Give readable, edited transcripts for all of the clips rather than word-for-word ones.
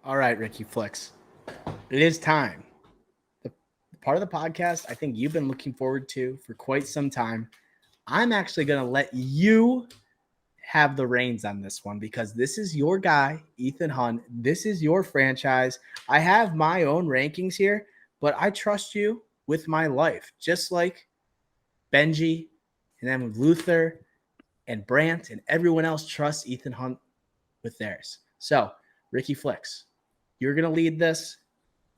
All right, Ricky Flicks. It is time. The part of the podcast I think you've been looking forward to for quite some time. I'm actually going to let you have the reins on this one because this is your guy, Ethan Hunt. This is your franchise. I have my own rankings here, but I trust you with my life, just like Benji and then with Luther and Brandt and everyone else trusts Ethan Hunt with theirs. So, Ricky Flicks, you're going to lead this.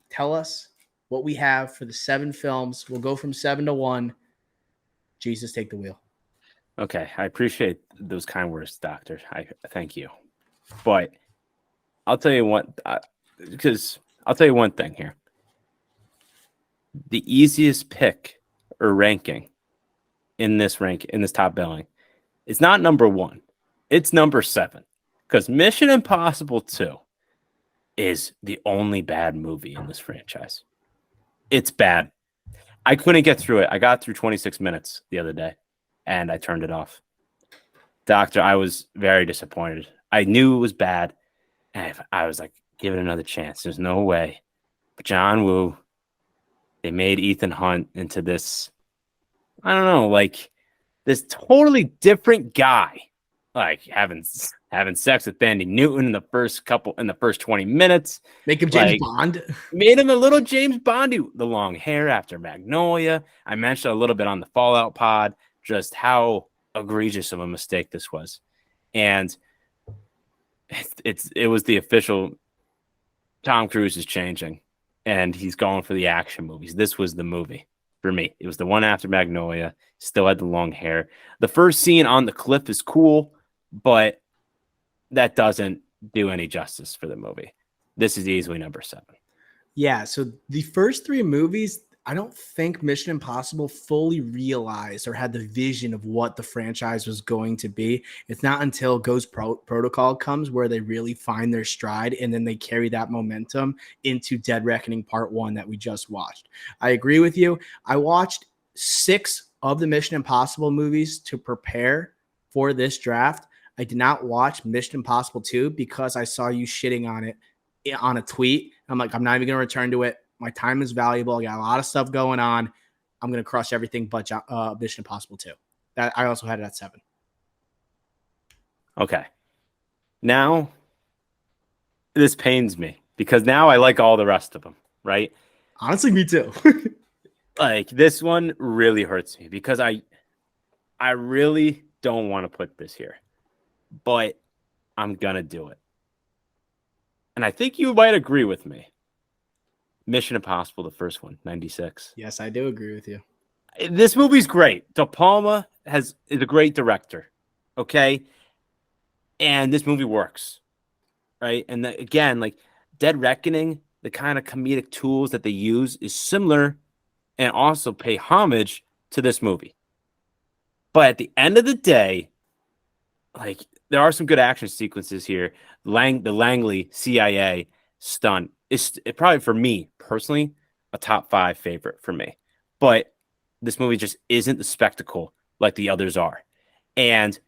Tell us what we have for the 7 films. We'll go from 7 to 1. Jesus, take the wheel. Okay, I appreciate those kind words, Doctor. I thank you. But I'll tell you what, because I'll tell you one thing here. The easiest pick or ranking in this top billing, it's not number 1. It's number 7. Because Mission Impossible 2 is the only bad movie in this franchise. It's bad. I couldn't get through it. I got through 26 minutes the other day, and I turned it off. Doctor, I was very disappointed. I knew it was bad, and I was like, give it another chance. There's no way. But John Woo, they made Ethan Hunt into this, I don't know, like this totally different guy. Like having sex with Bandy Newton in the first 20 minutes. Make him James Bond. Made him a little James Bondy, the long hair after Magnolia. I mentioned a little bit on the Fallout pod just how egregious of a mistake this was. And it was the official Tom Cruise is changing and he's going for the action movies. This was the movie for me. It was the one after Magnolia. Still had the long hair. The first scene on the cliff is cool, but that doesn't do any justice for the movie. This is easily number 7. Yeah, so the first 3 movies, I don't think Mission Impossible fully realized or had the vision of what the franchise was going to be. It's not until Ghost Protocol comes where they really find their stride, and then they carry that momentum into Dead Reckoning Part 1 that we just watched. I agree with you. I watched 6 of the Mission Impossible movies to prepare for this draft. I did not watch Mission Impossible 2 because I saw you shitting on it on a tweet. I'm like, I'm not even going to return to it. My time is valuable. I got a lot of stuff going on. I'm going to crush everything but Mission Impossible 2. That I also had it at 7. Okay. Now, this pains me because now I like all the rest of them, right? Honestly, me too. Like, this one really hurts me because I really don't want to put this here, but I'm going to do it. And I think you might agree with me. Mission Impossible, the first one, 96. Yes, I do agree with you. This movie's great. De Palma is a great director, okay? And this movie works, right? And again, like Dead Reckoning, the kind of comedic tools that they use is similar and also pay homage to this movie. But at the end of the day, like there are some good action sequences here. The Langley CIA stunt is probably, for me personally, a top 5 favorite for me. But this movie just isn't the spectacle like the others are. And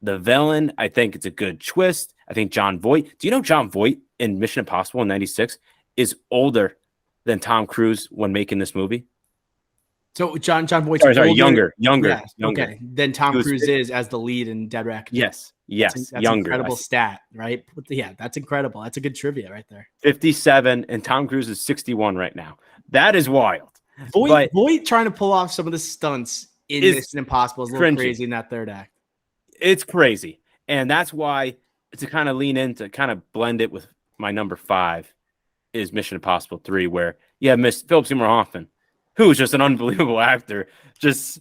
the villain, I think it's a good twist. I think John Voight. Do you know John Voight in Mission Impossible in 96 is older than Tom Cruise when making this movie? So John Voight's younger. Yes, okay. Then Tom Cruise is as the lead in Dead Reckoning. Yes, that's younger. An incredible stat, right? Yeah, that's incredible. That's a good trivia right there. 57, and Tom Cruise is 61 right now. That is wild. Voight trying to pull off some of the stunts in Mission Impossible is a little crazy in that third act. It's crazy, and that's why to kind of lean in to kind of blend it with my number 5 is Mission Impossible 3, where Miss Philip Seymour Hoffman, who is just an unbelievable actor, just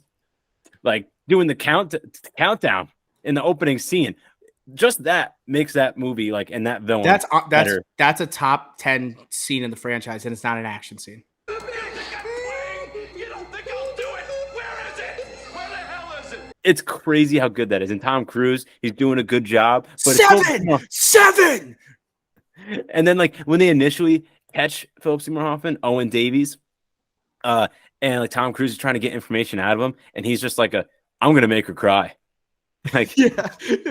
like doing the countdown in the opening scene. Just that makes that movie like, and that villain. That's a top 10 scene in the franchise, and it's not an action scene. You don't think I'll do it? Where is it? Where the hell is it? It's crazy how good that is. And Tom Cruise, he's doing a good job. But 7! And then like when they initially catch Philip Seymour Hoffman, Owen Davies, and like Tom Cruise is trying to get information out of him, and he's just like I'm gonna make her cry. Like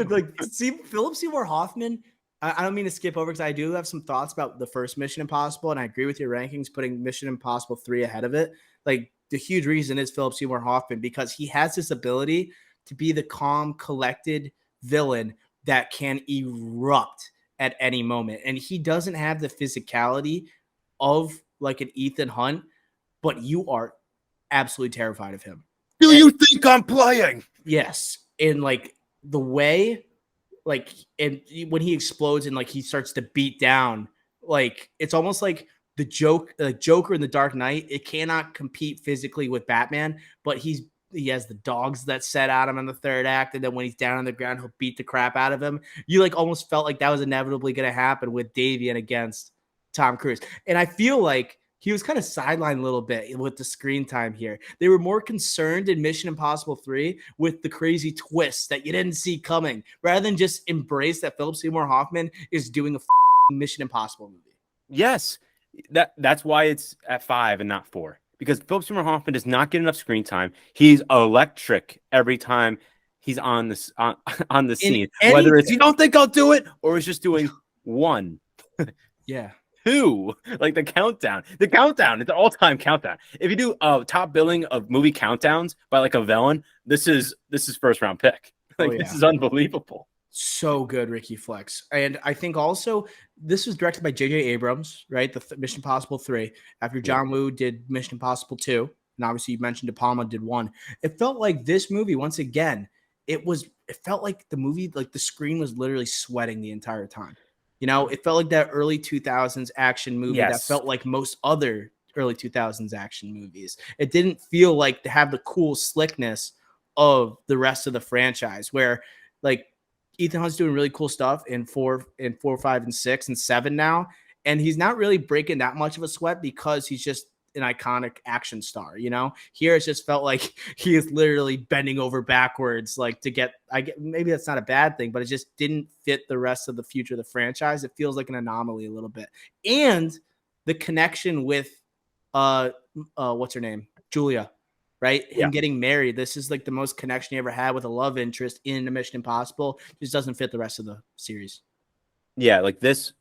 like Philip Seymour Hoffman I don't mean to skip over because I do have some thoughts about the first Mission Impossible, and I agree with your rankings putting Mission Impossible 3 ahead of it. Like the huge reason is Philip Seymour Hoffman because he has this ability to be the calm, collected villain that can erupt at any moment. And he doesn't have the physicality of like an Ethan Hunt, but you are absolutely terrified of him. Do you think I'm playing? Yes. And like the way, like, and when he explodes and like he starts to beat down, like it's almost like the Joker in the Dark Knight. It cannot compete physically with Batman, but he has the dogs that set at him in the third act, and then when he's down on the ground, he'll beat the crap out of him. You like almost felt like that was inevitably going to happen with Davian against Tom Cruise, and I feel like he was kind of sidelined a little bit with the screen time here. They were more concerned in Mission Impossible 3 with the crazy twists that you didn't see coming, rather than just embrace that Philip Seymour Hoffman is doing a Mission Impossible movie. Yes, that's why it's at 5 and not 4. Because Philip Seymour Hoffman does not get enough screen time. He's electric every time he's on this on the scene. Whether it's you don't think I'll do it, or he's just doing 1. Yeah. 2, like the countdown. The countdown, it's an all-time countdown. If you do top billing of movie countdowns by like a villain, this is first round pick. Like this is unbelievable. So good, Ricky Flex. And I think also this was directed by J.J. Abrams, right? The Mission Impossible 3, after John Woo did Mission Impossible 2. And obviously you mentioned De Palma did 1. It felt like this movie, once again, it felt like the movie, like the screen was literally sweating the entire time. You know, it felt like that early 2000s action movie that felt like most other early 2000s action movies. It didn't feel like to have the cool slickness of the rest of the franchise where like Ethan Hunt's doing really cool stuff in 4, 5, and 6 and 7 now. And he's not really breaking that much of a sweat because he's just an iconic action star, you know. Here it just felt like he is literally bending over backwards, like to get. Maybe that's not a bad thing, but it just didn't fit the rest of the future of the franchise. It feels like an anomaly a little bit, and the connection with what's her name, Julia, right? Him getting married. This is like the most connection he ever had with a love interest in a Mission Impossible. Just doesn't fit the rest of the series. Yeah, like this.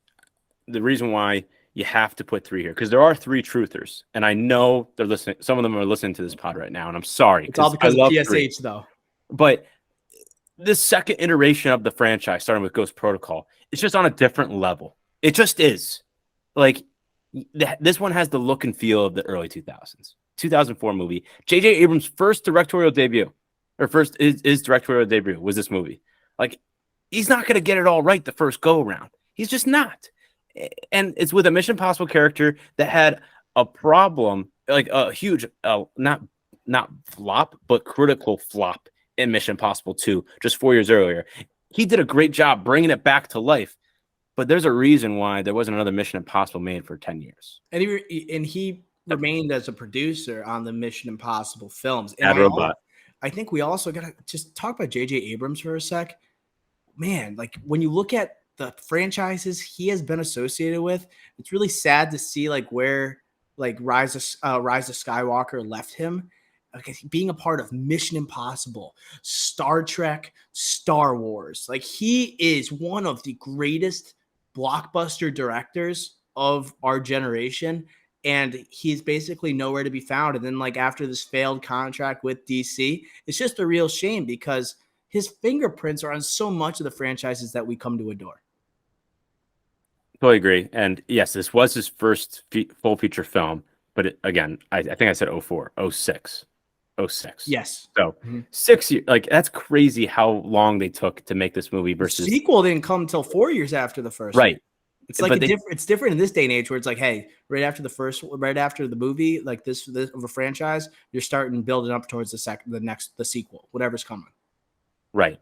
The reason why you have to put 3 here because there are 3 truthers, and I know they're listening. Some of them are listening to this pod right now, and I'm sorry. It's all because of PSH, 3. though. But this second iteration of the franchise, starting with Ghost Protocol, it's just on a different level. It just is. Like this one has the look and feel of the early 2000s. 2004 movie. J.J. Abrams' first directorial debut, or first his directorial debut was this movie. Like he's not going to get it all right the first go around. He's just not. And it's with a Mission Impossible character that had a problem, like a huge, not flop, but critical flop in Mission Impossible 2, just 4 years earlier. He did a great job bringing it back to life, but there's a reason why there wasn't another Mission Impossible made for 10 years. And he remained as a producer on the Mission Impossible films. And I think we also got to just talk about J.J. Abrams for a sec. Man, like when you look at the franchises he has been associated with, it's really sad to see like where like Rise of Skywalker left him. Okay, being a part of Mission Impossible, Star Trek, Star Wars. Like he is one of the greatest blockbuster directors of our generation. And he's basically nowhere to be found. And then like after this failed contract with DC, it's just a real shame because his fingerprints are on so much of the franchises that we come to adore. Totally agree. And yes, this was his first full feature film. But again, I think I said 04, 06. 06. Yes. So 6 years, like that's crazy how long they took to make this movie versus the sequel didn't come until 4 years after the first. Right. It's like it's different in this day and age where it's like, hey, right after the movie, like this of a franchise, you're starting building up towards the sequel, whatever's coming. Right.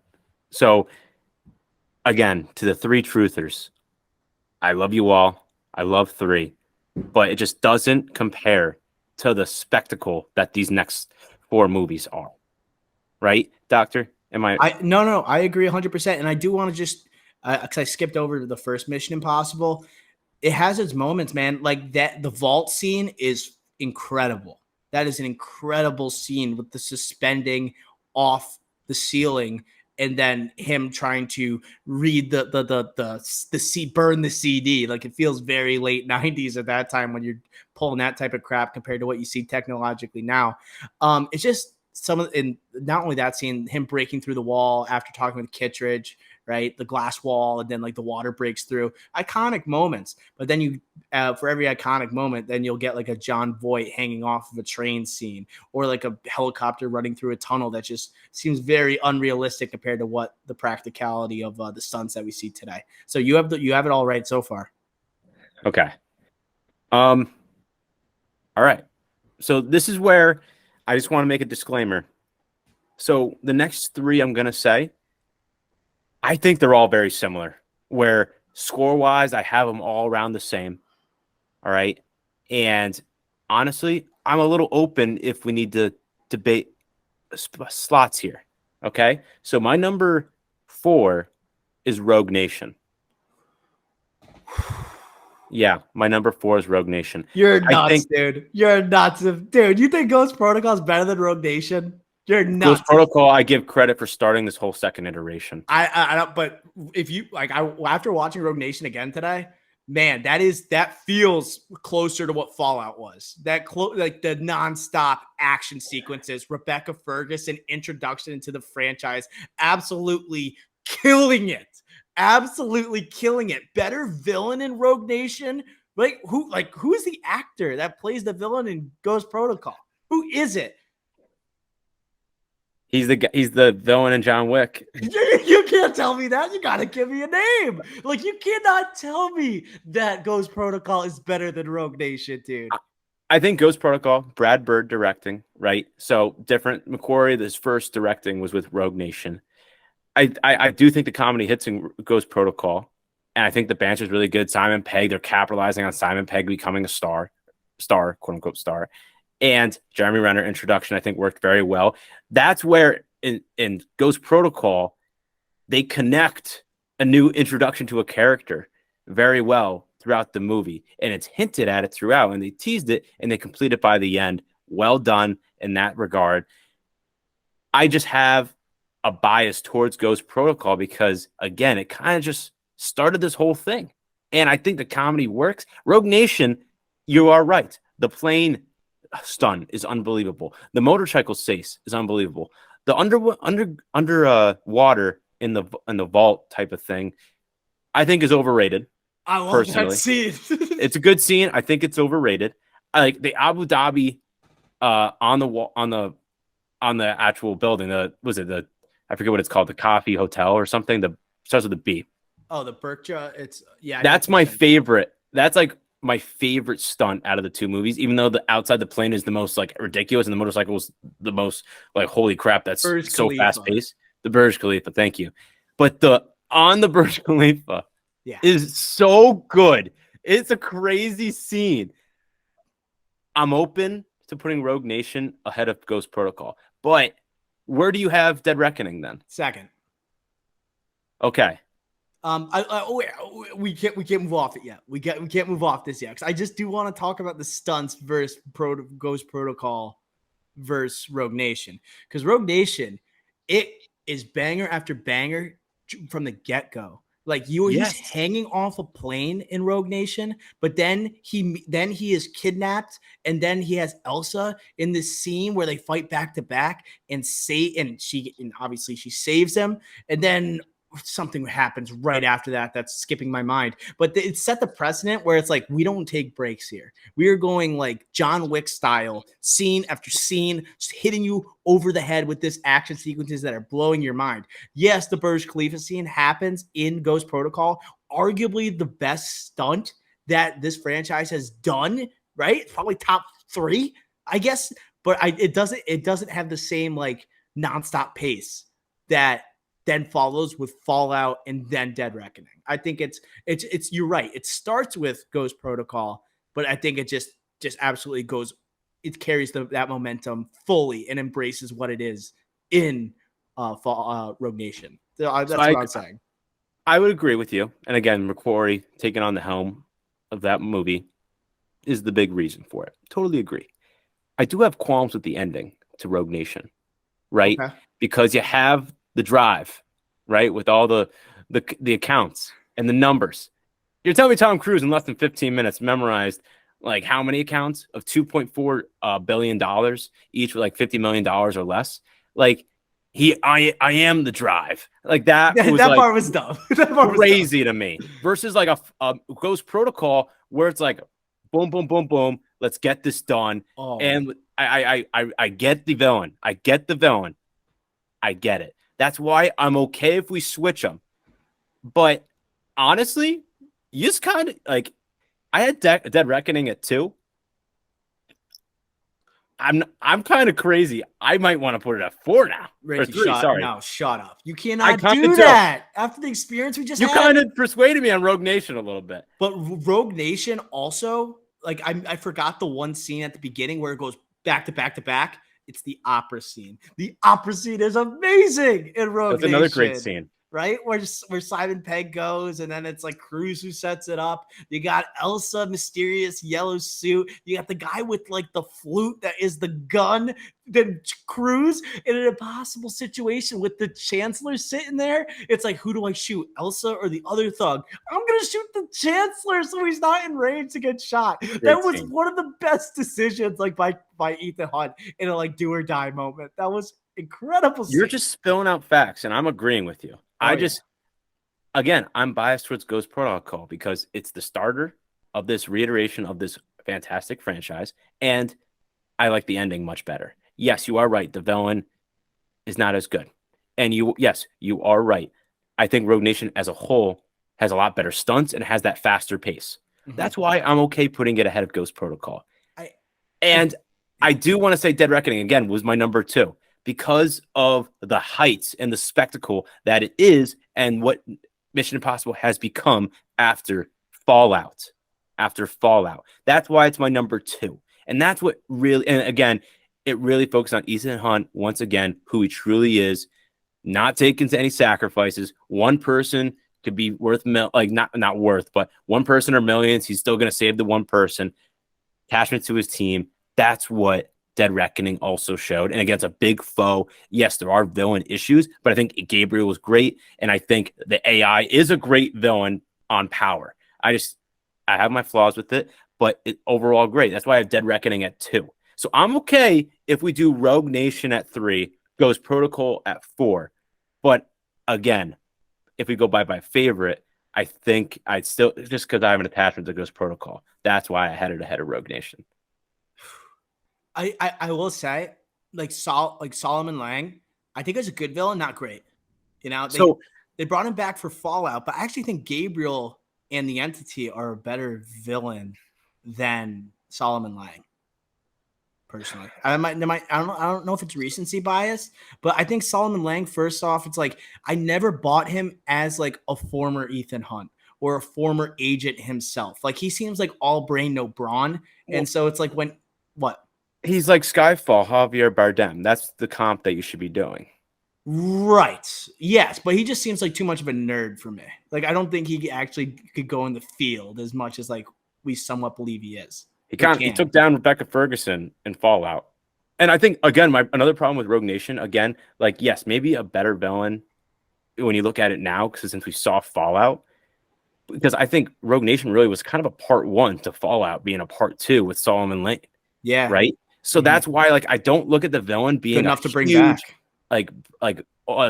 So again, to the 3 truthers, I love you all. I love 3, but it just doesn't compare to the spectacle that these next 4 movies are. Right, Doctor? No, I agree 100%. And I do want to just, because I skipped over to the first Mission Impossible. It has its moments, man. Like that, the vault scene is incredible. That is an incredible scene with the suspending off the ceiling and then him trying to read burn the CD. Like, it feels very late 90s at that time when you're pulling that type of crap compared to what you see technologically now. It's just and not only that scene, him breaking through the wall after talking with Kittredge, right? The glass wall, and then like the water breaks through. Iconic moments. But then you, for every iconic moment, then you'll get like a John Voight hanging off of a train scene, or like a helicopter running through a tunnel that just seems very unrealistic compared to what the practicality of the stunts that we see today. So you have it all right so far. Okay. All right. So this is where I just want to make a disclaimer. So the next three I'm going to say, I think they're all very similar, where score-wise, I have them all around the same. All right. And honestly, I'm a little open if we need to debate slots here. Okay. So my number 4 is Rogue Nation. Yeah, my number 4 is Rogue Nation. You're nuts, dude. You're nuts. Dude, you think Ghost Protocol is better than Rogue Nation? You're nuts. Ghost Protocol, I give credit for starting this whole second iteration. I don't, but if you like, after watching Rogue Nation again today, man, that feels closer to what Fallout was. Like the nonstop action sequences, Rebecca Ferguson introduction into the franchise, absolutely killing it. Absolutely killing it. Better villain in Rogue Nation. Who's the actor that plays the villain in Ghost Protocol? Who is it? He's the villain in John Wick. You can't tell me that. You got to give me a name. Like, you cannot tell me that Ghost Protocol is better than Rogue Nation, dude. I think Ghost Protocol, Brad Bird directing, right? So different. McQuarrie, his first directing was with Rogue Nation. I do think the comedy hits in Ghost Protocol, and I think the banter is really good. Simon Pegg, they're capitalizing on Simon Pegg becoming a star, quote unquote star, and Jeremy Renner introduction I think worked very well. That's where in Ghost Protocol they connect a new introduction to a character very well throughout the movie, and it's hinted at it throughout, and they teased it and they complete it by the end. Well done in that regard. I just have a bias towards Ghost Protocol because, again, it kind of just started this whole thing. And I think the comedy works. Rogue Nation, you are right. The plane stunt is unbelievable. The motorcycle chase is unbelievable. The water in the vault type of thing, I think is overrated. I love personally. that scene. It's a good scene. I think it's overrated. I like the Abu Dhabi on the wall on the actual building. I forget what it's called, the Coffee Hotel or something. The starts with the B. Oh, the Berkshire. That's my favorite. That's like my favorite stunt out of the two movies. Even though the outside the plane is the most like ridiculous and the motorcycle is the most like holy crap. That's Burj so Khalifa. fast paced. The Burj Khalifa. Thank you. But the Burj Khalifa is so good. It's a crazy scene. I'm open to putting Rogue Nation ahead of Ghost Protocol, but where do you have Dead Reckoning then? Second. Okay. We can't move off it yet. We can't move off this yet because I just do want to talk about the stunts versus Ghost Protocol versus Rogue Nation, because Rogue Nation, it is banger after banger from the get go. Like he's hanging off a plane in Rogue Nation, but then he is kidnapped, and then he has Elsa in this scene where they fight back to back and obviously she saves him, and then something happens right after that that's skipping my mind, but it set the precedent where it's like we don't take breaks here. We are going like John Wick style, scene after scene, just hitting you over the head with this action sequences that are blowing your mind. Yes, the Burj Khalifa scene happens in Ghost Protocol, arguably the best stunt that this franchise has done, right? It's probably top 3, I guess, but it doesn't have the same like nonstop pace that then follows with Fallout and then Dead Reckoning. I think it's you're right. It starts with Ghost Protocol, but I think it just absolutely goes. It carries that momentum fully and embraces what it is in Rogue Nation. That's what I'm saying. I would agree with you. And again, McQuarrie taking on the helm of that movie is the big reason for it. Totally agree. I do have qualms with the ending to Rogue Nation, right? Okay. Because you have the drive, right? With all the accounts and the numbers. You're telling me Tom Cruise in less than 15 minutes memorized like how many accounts of $2.4 billion each with like $50 million or less? Like I am the drive. Like that was that like part was dumb. That part was crazy to me. Versus like a Ghost Protocol where it's like boom, boom, boom, boom. Let's get this done. Oh. And I get the villain. I get the villain. I get it. That's why I'm okay if we switch them. But honestly, you just kind of like I had Dead Reckoning at 2. I'm kind of crazy. I might want to put it at 4 now. Ricky, or 3, sorry. No, shut up. You I cannot kinda do do. that after the experience we just You had. kind of persuaded me on Rogue Nation a little bit. But Rogue Nation also, like I forgot the one scene at the beginning where it goes back to back to back. It's the opera scene. The opera scene is amazing in Rogue That's Nation. another great scene. Right? Where Simon Pegg goes, and then it's like Cruz who sets it up. You got Elsa, mysterious yellow suit. You got the guy with like the flute that is the gun. Then Cruz in an impossible situation with the Chancellor sitting there. It's like, who do I shoot, Elsa or the other thug? I'm gonna shoot the Chancellor so he's not in range to get shot. That was scene. one of the best decisions, like by Ethan Hunt in a like do or die moment. That was incredible. You're just spilling out facts, and I'm agreeing with you. Again, I'm biased towards Ghost Protocol because it's the starter of this reiteration of this fantastic franchise, and I like the ending much better. Yes, you are right. The villain is not as good. And you are right. I think Rogue Nation as a whole has a lot better stunts and has that faster pace. Mhm. That's why I'm okay putting it ahead of Ghost Protocol. I do want to say Dead Reckoning, again, was my number 2. Because of the heights and the spectacle that it is and what Mission Impossible has become after Fallout. That's why it's my number 2. And that's what really, and again, it really focused on Ethan Hunt, once again, who he truly is, not taking any sacrifices. One person could be worth, not worth, but one person or millions. He's still going to save the one person. Attachment to his team. That's what Dead Reckoning also showed. And against a big foe, yes, there are villain issues, but I think Gabriel was great. And I think the AI is a great villain on power. I have my flaws with it, but overall great. That's why I have Dead Reckoning at 2. So I'm okay if we do Rogue Nation at 3, Ghost Protocol at 4. But again, if we go by favorite, I think I'd still, just because I have an attachment to Ghost Protocol, that's why I had it ahead of Rogue Nation. I will say, like Solomon Lang, I think is a good villain, not great. You know, they brought him back for Fallout, but I actually think Gabriel and the Entity are a better villain than Solomon Lang. Personally, I don't know if it's recency bias, but I think Solomon Lang, first off, it's like I never bought him as like a former Ethan Hunt or a former agent himself. Like he seems like all brain, no brawn, and so it's like what. He's like Skyfall, Javier Bardem. That's the comp that you should be doing. Right. Yes, but he just seems like too much of a nerd for me. Like I don't think he actually could go in the field as much as like we somewhat believe he is. He took down Rebecca Ferguson in Fallout. And I think, again, another problem with Rogue Nation, again, like, yes, maybe a better villain when you look at it now, because since we saw Fallout, because I think Rogue Nation really was kind of a part 1 to Fallout being a part 2 with Solomon Lane. Yeah. Right? So that's why, like, I don't look at the villain being good enough to bring back. Like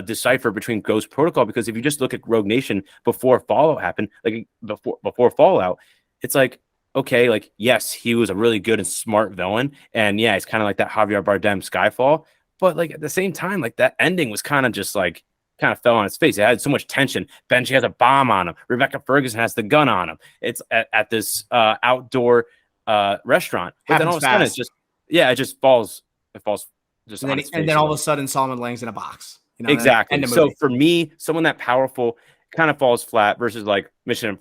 decipher between Ghost Protocol, because if you just look at Rogue Nation before Fallout happened, like before Fallout, it's like, okay, like, yes, he was a really good and smart villain. And yeah, it's kind of like that Javier Bardem Skyfall. But like at the same time, like that ending was kind of just like, kind of fell on its face. It had so much tension. Benji has a bomb on him. Rebecca Ferguson has the gun on him. It's at this outdoor restaurant. But then all of a sudden, it's just, it just falls. It falls just on its face. And then all of a sudden, Solomon Lang's in a box. You know, exactly. So for me, someone that powerful kind of falls flat versus like Mission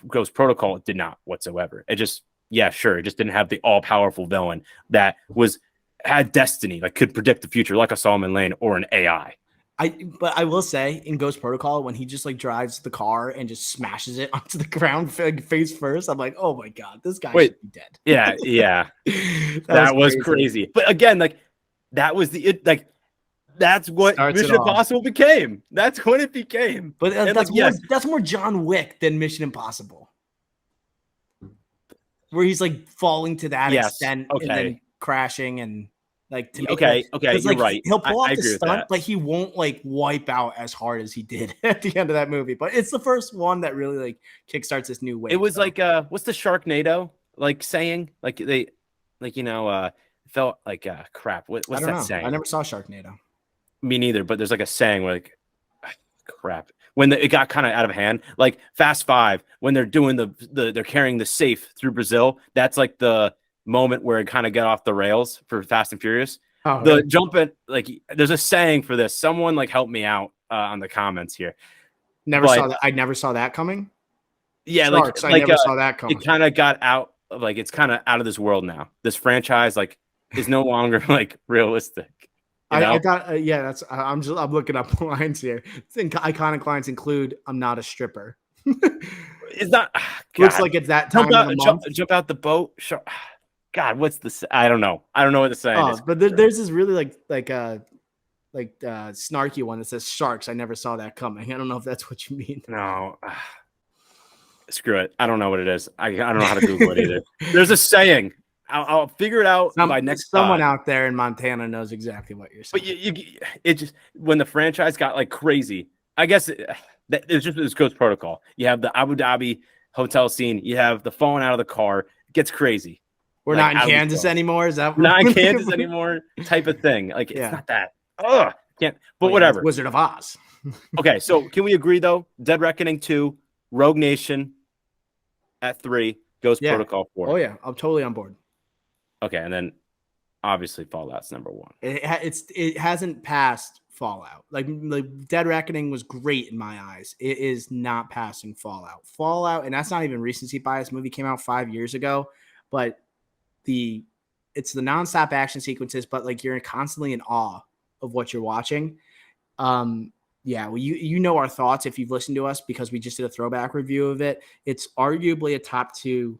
Ghost Protocol did not whatsoever. It just, it just didn't have the all powerful villain that had destiny, like could predict the future, like a Solomon Lane or an AI. But I will say in Ghost Protocol, when he just like drives the car and just smashes it onto the ground face first, I'm like, oh my God, this guy should be dead. Yeah. that was crazy. But again, like that was that's what Starts it Mission off. Impossible became. That's what it became. But And, that's like, more yes, that's more John Wick than Mission Impossible, where he's like falling to that yes, extent and okay, then crashing and like to me, okay, because you're like right. he'll pull I off the agree with stunt, that. but he won't like wipe out as hard as he did at the end of that movie. But it's the first one that really like kickstarts this new wave. It was so. like what's the Sharknado like saying? Like they like felt like crap. I What's don't that know. saying? I never saw Sharknado. Me neither, but there's like a saying where like crap when it got kind of out of hand, like Fast Five when they're doing they're carrying the safe through Brazil. That's like the moment where it kind of got off the rails for Fast and Furious. Oh, The really? jumping, like there's a saying for this. Someone like help me out on the comments here. Never But saw that. I never saw that coming. yeah, Sharks. I never saw that coming. it kind of got out of like it's kind of out of this world now. This franchise like is no longer like realistic. You know? I thought, yeah, that's. I'm looking up lines here. Iconic lines include "I'm not a stripper." It's not. Looks God. like it's that time of the month. Jump out the boat. God, what's the? I don't know. I don't know what the saying is. But there's this really snarky one that says "sharks." I never saw that coming. I don't know if that's what you mean. No. Screw it. I don't know what it is. I don't know how to Google it either. There's a saying. I'll figure it out by next. Someone out there in Montana knows exactly what you're saying. But it just when the franchise got like crazy. I guess it's just this Ghost Protocol. You have the Abu Dhabi hotel scene. You have the falling out of the car. It gets crazy. We're Like, not in Kansas anymore. Is that we're not in Kansas anymore? Type of thing. Like it's not that. Ugh, can't. But whatever. Wizard of Oz. Okay, so can we agree though? Dead Reckoning 2, Rogue Nation at 3, Ghost Protocol 4. Oh yeah, I'm totally on board. Okay, and then obviously Fallout's number 1. It hasn't passed Fallout. Like Dead Reckoning was great in my eyes. It is not passing Fallout. Fallout, and that's not even recency bias. Movie came out 5 years ago, but it's the nonstop action sequences, but like you're constantly in awe of what you're watching. Yeah, well, you know our thoughts if you've listened to us because we just did a throwback review of it. It's arguably a top 2,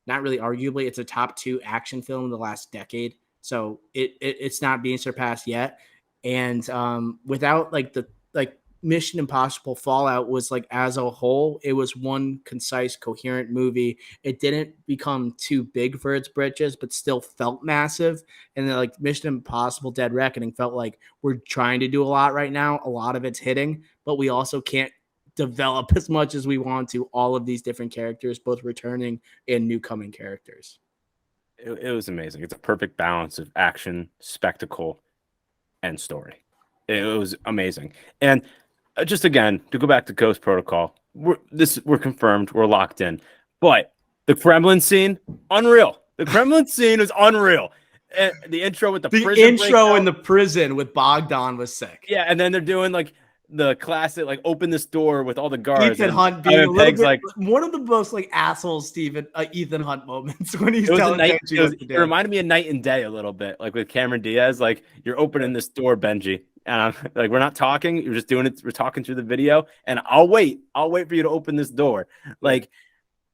not really arguably, it's a top 2 action film in the last decade. So it's not being surpassed yet. And without like Mission Impossible Fallout was like as a whole, it was one concise, coherent movie. It didn't become too big for its britches, but still felt massive. And then like Mission Impossible Dead Reckoning felt like we're trying to do a lot right now. A lot of it's hitting, but we also can't develop as much as we want to all of these different characters, both returning and new coming characters. It was amazing. It's a perfect balance of action, spectacle, and story. It was amazing. And just again, to go back to Ghost Protocol, we're confirmed, we're locked in. But the Kremlin scene, unreal. The Kremlin scene was unreal. And the intro with the intro in the prison with Bogdan was sick. Yeah, and then they're doing like the classic, like open this door with all the guards. Ethan Hunt being a little bit, like one of the most like asshole Ethan Hunt moments when he's telling Benji. It reminded me of Night and Day a little bit, like with Cameron Diaz. Like you're opening this door, Benji, and I'm like, we're not talking. You're just doing it. We're talking through the video, and I'll wait for you to open this door. Like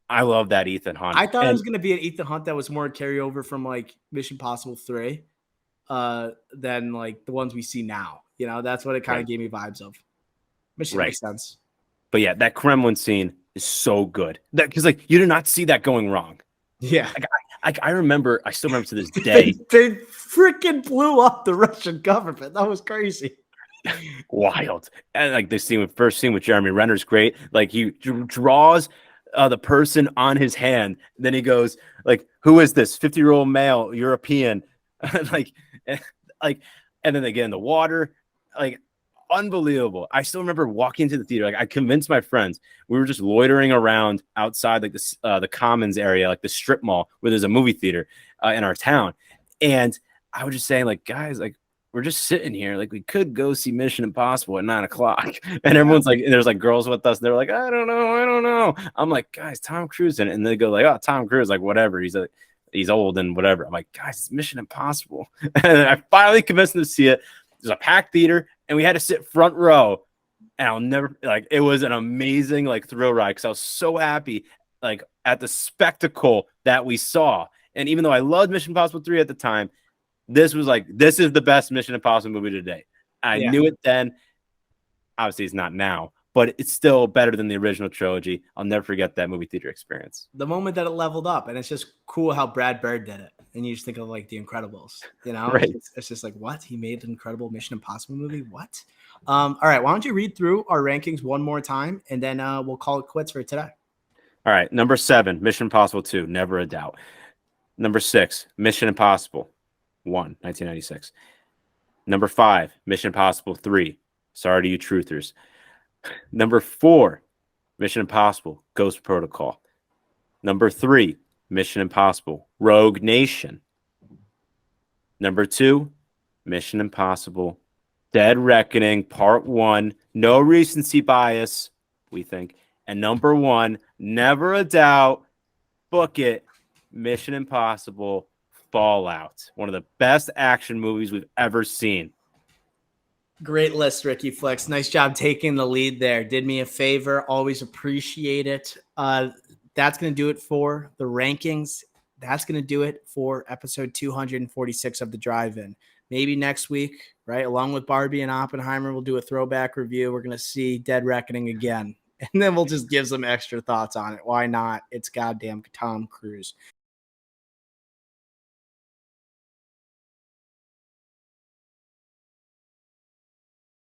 I love that Ethan Hunt. I thought it was going to be an Ethan Hunt that was more carryover from like Mission Impossible 3 than like the ones we see now. You know, that's what it kind of gave me vibes of. Mission makes sense. But yeah, that Kremlin scene is so good. That because like you did not see that going wrong. Yeah. I remember, I still remember to this day. they freaking blew up the Russian government. That was crazy. Wild. And like the first scene with Jeremy Renner's great. Like he draws the person on his hand. Then he goes like, who is this 50-year-old male European? And then they get in the water. Like unbelievable. I still remember walking into the theater. Like I convinced my friends. We were just loitering around outside like the Commons area, like the strip mall where there's a movie theater in our town. And I was just saying, like, guys, like we're just sitting here. Like we could go see Mission Impossible at 9:00. And everyone's like, and there's like girls with us. They're like, I don't know. I'm like, guys, Tom Cruise in it. And they go like, oh, Tom Cruise, like whatever. He's old and whatever. I'm like, guys, it's Mission Impossible. And I finally convinced them to see it. There's a packed theater, and we had to sit front row. And I'll never it was an amazing like thrill ride because I was so happy like at the spectacle that we saw. And even though I loved Mission Impossible 3 at the time, this is the best Mission Impossible movie to date. I Yeah. knew it then. Obviously, it's not now, but it's still better than the original trilogy. I'll never forget that movie theater experience. The moment that it leveled up, and it's just cool how Brad Bird did it. And you just think of like The Incredibles, you know, Right. it's just like, what? He made an incredible Mission Impossible movie? What? All right, why don't you read through our rankings one more time, and then we'll call it quits for today. All right. Number 7, Mission Impossible 2, Never a Doubt. Number 6, Mission Impossible 1, 1996. Number 5, Mission Impossible 3, Sorry to You Truthers. Number 4, Mission Impossible Ghost Protocol. Number 3, Mission Impossible Rogue Nation. Number 2, Mission Impossible Dead Reckoning Part 1. No recency bias, we think. And number 1, Never a Doubt, book it, Mission Impossible Fallout. One of the best action movies we've ever seen. Great list, Ricky Flex. Nice job taking the lead there. Did me a favor. Always appreciate it. That's going to do it for the rankings. That's going to do it for episode 246 of the Drive-In. Maybe next week, right, along with Barbie and Oppenheimer, we'll do a throwback review. We're going to see Dead Reckoning again, and then we'll just give some extra thoughts on it. Why not? It's goddamn Tom Cruise.